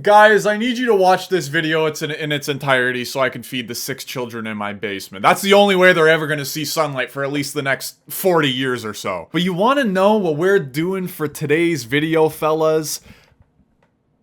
Guys, I need you to watch this video in its entirety so I can feed the 6 children in my basement. That's the only way they're ever gonna see sunlight for at least the next 40 years or so. But you wanna know what we're doing for today's video, fellas?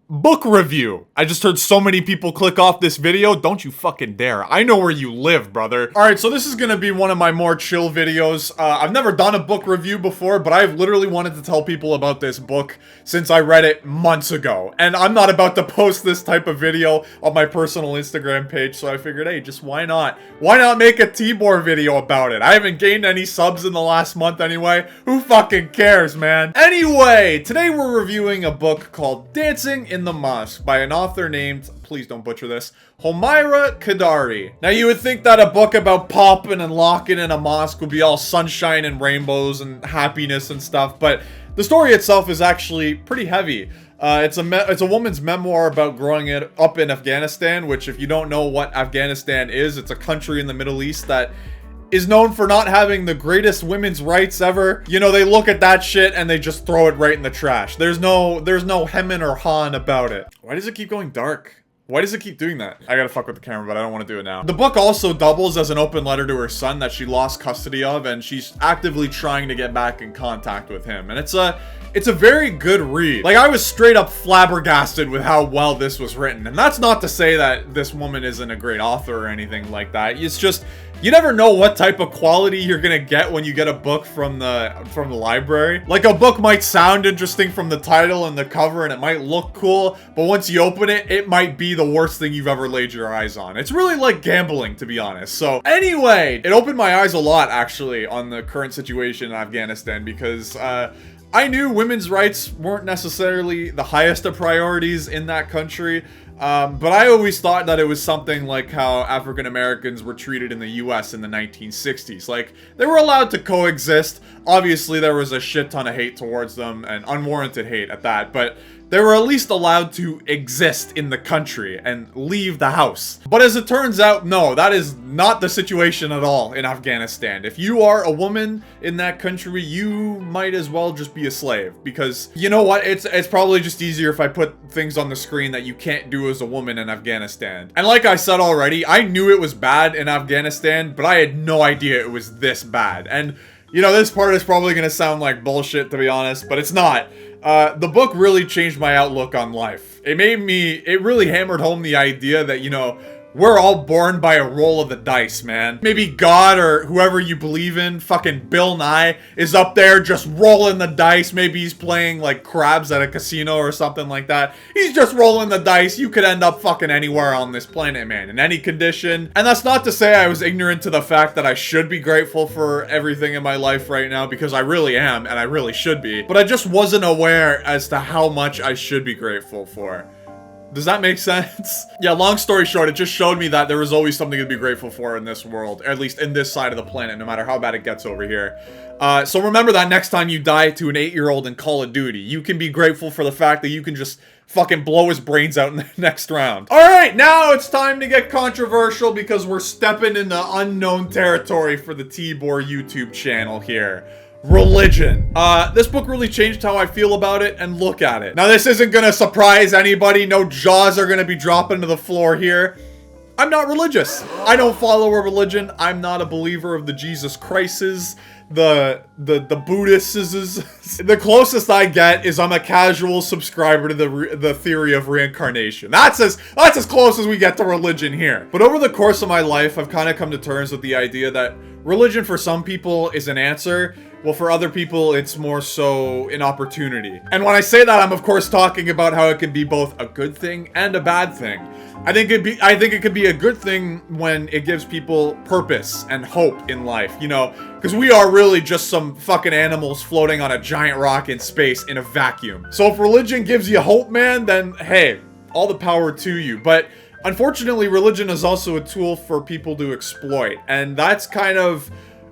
Book review. I just heard so many people click off this video. Don't you fucking dare. I know where you live, brother. Alright, so this is gonna be one of my more chill videos. I've never done a book review before, but I've literally wanted to tell people about this book since I read it months ago. And I'm not about to post this type of video on my personal Instagram page, so I figured, hey, just why not? Why not make a Teebor video about it? I haven't gained any subs in the last month anyway. Who fucking cares, man? Anyway, today we're reviewing a book called Dancing in the Mosque by an author named, please don't butcher this, Homaira Kadari. Now you would think that a book about popping and locking in a mosque would be all sunshine and rainbows and happiness and stuff, but the story itself is actually pretty heavy. It's a woman's memoir about growing up in Afghanistan, which if you don't know what Afghanistan is, it's a country in the Middle East that is known for not having the greatest women's rights ever. You know, they look at that shit and they just throw it right in the trash. There's no hemming or hawing about it. Why does it keep going dark? Why does it keep doing that? I gotta fuck with the camera, but I don't want to do it now. The book also doubles as an open letter to her son that she lost custody of, and she's actively trying to get back in contact with him. And it's a very good read. Like, I was straight up flabbergasted with how well this was written. And that's not to say that this woman isn't a great author or anything like that. It's just, you never know what type of quality you're gonna get when you get a book from the library. Like, a book might sound interesting from the title and the cover, and it might look cool, but once you open it, it might be the worst thing you've ever laid your eyes on. It's really like gambling, to be honest. So anyway, it opened my eyes a lot, actually, on the current situation in Afghanistan, because I knew women's rights weren't necessarily the highest of priorities in that country, but I always thought that it was something like how African Americans were treated in the US in the 1960s. Like, they were allowed to coexist. Obviously, there was a shit ton of hate towards them, and unwarranted hate at that, but they were at least allowed to exist in the country and leave the house. But as it turns out, no, that is not the situation at all in Afghanistan. If you are a woman in that country, you might as well just be a slave. Because, you know what, it's probably just easier if I put things on the screen that you can't do as a woman in Afghanistan. And like I said already, I knew it was bad in Afghanistan, but I had no idea it was this bad. And, you know, this part is probably gonna sound like bullshit, to be honest, but it's not. The book really changed my outlook on life. It really hammered home the idea that, you know, we're all born by a roll of the dice, man. Maybe God or whoever you believe in, fucking Bill Nye, is up there just rolling the dice. Maybe he's playing, like, craps at a casino or something like that. He's just rolling the dice. You could end up fucking anywhere on this planet, man, in any condition. And that's not to say I was ignorant to the fact that I should be grateful for everything in my life right now, because I really am, and I really should be. But I just wasn't aware as to how much I should be grateful for. Does that make sense? Yeah, long story short, it just showed me that there is always something to be grateful for in this world, or at least in this side of the planet, no matter how bad it gets over here. So remember that next time you die to an 8-year-old in Call of Duty, you can be grateful for the fact that you can just fucking blow his brains out in the next round. Alright, now it's time to get controversial because we're stepping into unknown territory for the Teebor YouTube channel here. Religion. This book really changed how I feel about it and look at it. Now, this isn't gonna surprise anybody. No jaws are gonna be dropping to the floor here. I'm not religious. I don't follow a religion. I'm not a believer of the Jesus Christs, the Buddhists. The closest I get is I'm a casual subscriber to the theory of reincarnation. That's as close as we get to religion here. But over the course of my life, I've kind of come to terms with the idea that religion for some people is an answer. Well, for other people, it's more so an opportunity. And when I say that, I'm of course talking about how it can be both a good thing and a bad thing. I think it could be a good thing when it gives people purpose and hope in life, you know, because we are really just some fucking animals floating on a giant rock in space in a vacuum. So if religion gives you hope, man, then hey, all the power to you. But unfortunately, religion is also a tool for people to exploit, and that's kind of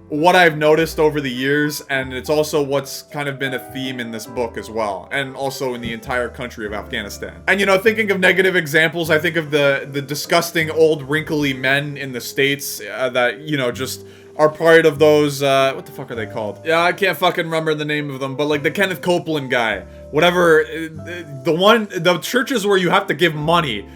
what I've noticed over the years, and it's also what's kind of been a theme in this book as well, and also in the entire country of Afghanistan. And, you know, thinking of negative examples, I think of the disgusting old wrinkly men in the States that, you know, just are part of those, what the fuck are they called? Yeah, I can't fucking remember the name of them, but like the Kenneth Copeland guy. Whatever, the churches where you have to give money.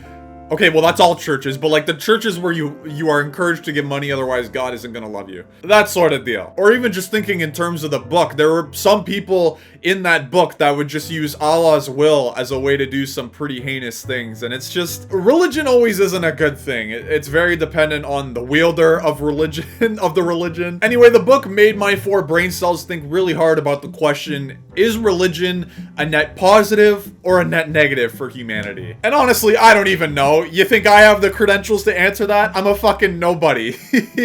Okay, well that's all churches, but like the churches where you are encouraged to give money, otherwise God isn't gonna love you. That sort of deal. Or even just thinking in terms of the book, there were some people in that book that would just use Allah's will as a way to do some pretty heinous things, and it's just, religion always isn't a good thing. It's very dependent on the wielder of religion, of the religion. Anyway, the book made my 4 brain cells think really hard about the question, is religion a net positive or a net negative for humanity? And honestly, I don't even know. You think I have the credentials to answer that? I'm a fucking nobody.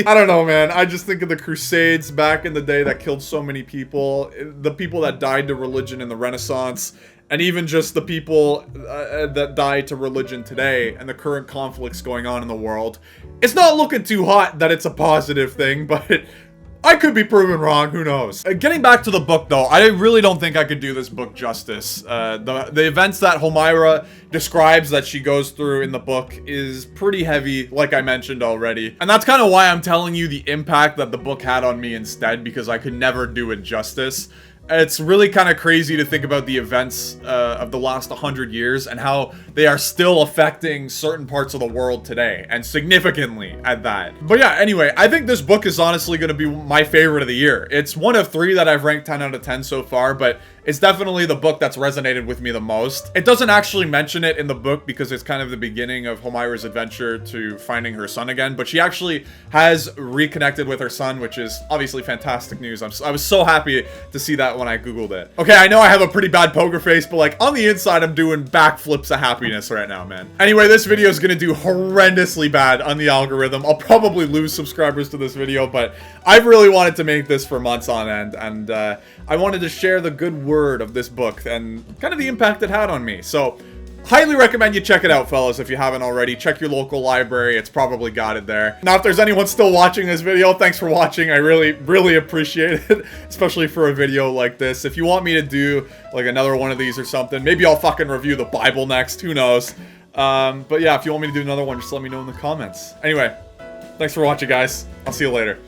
I don't know, man. I just think of the Crusades back in the day that killed so many people, the people that died to religion in the Renaissance, and even just the people that die to religion today and the current conflicts going on in the world. It's not looking too hot that it's a positive thing, but I could be proven wrong, who knows. Getting back to the book though, I really don't think I could do this book justice. The events that Homaira describes that she goes through in the book is pretty heavy, like I mentioned already. And that's kind of why I'm telling you the impact that the book had on me instead, because I could never do it justice. It's really kind of crazy to think about the events of the last 100 years and how they are still affecting certain parts of the world today, and significantly at that. But yeah, anyway, I think this book is honestly going to be my favorite of the year. It's one of 3 that I've ranked 10 out of 10 so far, but it's definitely the book that's resonated with me the most. It doesn't actually mention it in the book because it's kind of the beginning of Homaira's adventure to finding her son again, but she actually has reconnected with her son, which is obviously fantastic news. I was so happy to see that when I googled it. Okay, I know I have a pretty bad poker face, but like on the inside I'm doing backflips of happiness right now, man. Anyway, this video is gonna do horrendously bad on the algorithm. I'll probably lose subscribers to this video, but I've really wanted to make this for months on end, and I wanted to share the good word of this book and kind of the impact it had on me. So highly recommend you check it out, fellas, if you haven't already. Check your local library. It's probably got it there. Now, if there's anyone still watching this video, thanks for watching. I really appreciate it, especially for a video like this. If you want me to do like another one of these or something, maybe I'll fucking review the Bible next. Who knows? But yeah, if you want me to do another one, just let me know in the comments. Anyway, thanks for watching, guys. I'll see you later.